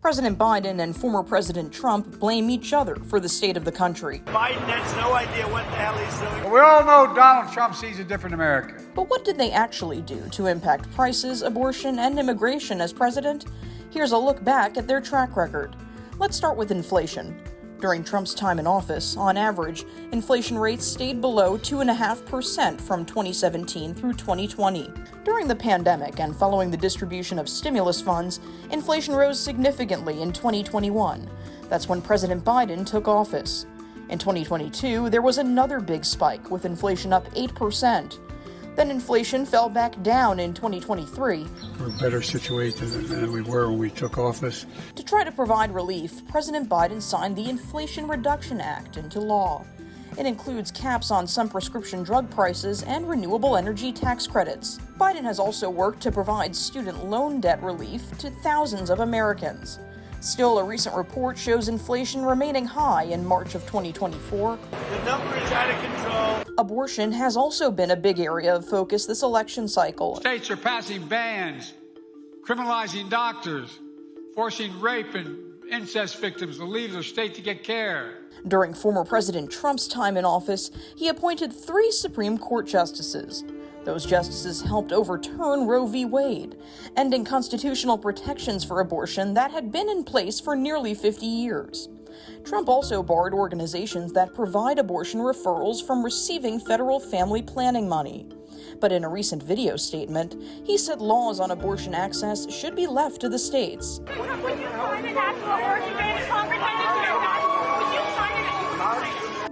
President Biden and former President Trump blame each other for the state of the country. Biden has no idea what the hell he's doing. We all know Donald Trump sees a different America. But what did they actually do to impact prices, abortion, and immigration as president? Here's a look back at their track record. Let's start with inflation. During Trump's time in office, on average, inflation rates stayed below 2.5% from 2017 through 2020. During the pandemic and following the distribution of stimulus funds, inflation rose significantly in 2021. That's when President Biden took office. In 2022, there was another big spike, with inflation up 8%. Then inflation fell back down in 2023. We're in a better situation than we were when we took office. To try to provide relief, President Biden signed the Inflation Reduction Act into law. It includes caps on some prescription drug prices and renewable energy tax credits. Biden has also worked to provide student loan debt relief to thousands of Americans. Still, a recent report shows inflation remaining high in March of 2024. The number is out of control. Abortion has also been a big area of focus this election cycle. States are passing bans, criminalizing doctors, forcing rape and incest victims to leave their state to get care. During former President Trump's time in office, he appointed 3 Supreme Court justices. Those justices helped overturn Roe v. Wade, ending constitutional protections for abortion that had been in place for nearly 50 years. Trump also barred organizations that provide abortion referrals from receiving federal family planning money. But in a recent video statement, he said laws on abortion access should be left to the states.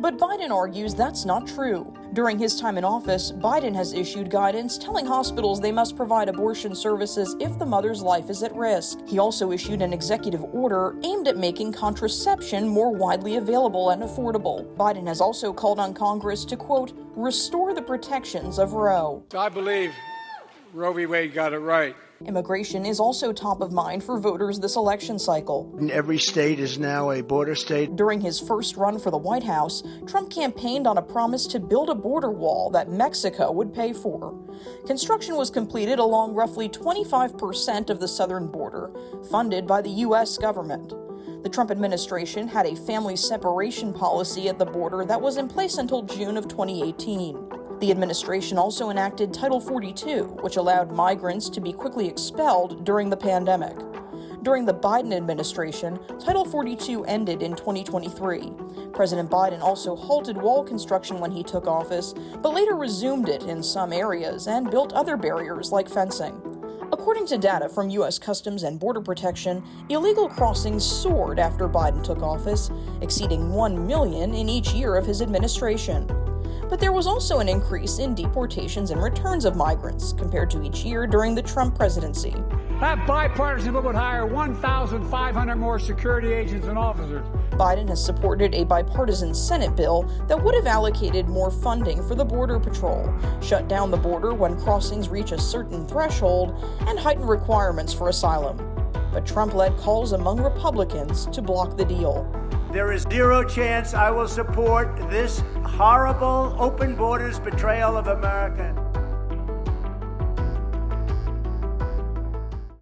But Biden argues that's not true. During his time in office, Biden has issued guidance telling hospitals they must provide abortion services if the mother's life is at risk. He also issued an executive order aimed at making contraception more widely available and affordable. Biden has also called on Congress to, quote, restore the protections of Roe. I believe Roe v. Wade got it right. Immigration is also top of mind for voters this election cycle. Every state is now a border state. During his first run for the White House, Trump campaigned on a promise to build a border wall that Mexico would pay for. Construction was completed along roughly 25% of the southern border, funded by the U.S. government. The Trump administration had a family separation policy at the border that was in place until June of 2018. The administration also enacted Title 42, which allowed migrants to be quickly expelled during the pandemic. During the Biden administration, Title 42 ended in 2023. President Biden also halted wall construction when he took office, but later resumed it in some areas and built other barriers like fencing. According to data from U.S. Customs and Border Protection, illegal crossings soared after Biden took office, exceeding 1 million in each year of his administration. But there was also an increase in deportations and returns of migrants compared to each year during the Trump presidency. That bipartisan bill would hire 1,500 more security agents and officers. Biden has supported a bipartisan Senate bill that would have allocated more funding for the Border Patrol, shut down the border when crossings reach a certain threshold, and heighten requirements for asylum. But Trump led calls among Republicans to block the deal. There is zero chance I will support this horrible open borders betrayal of America.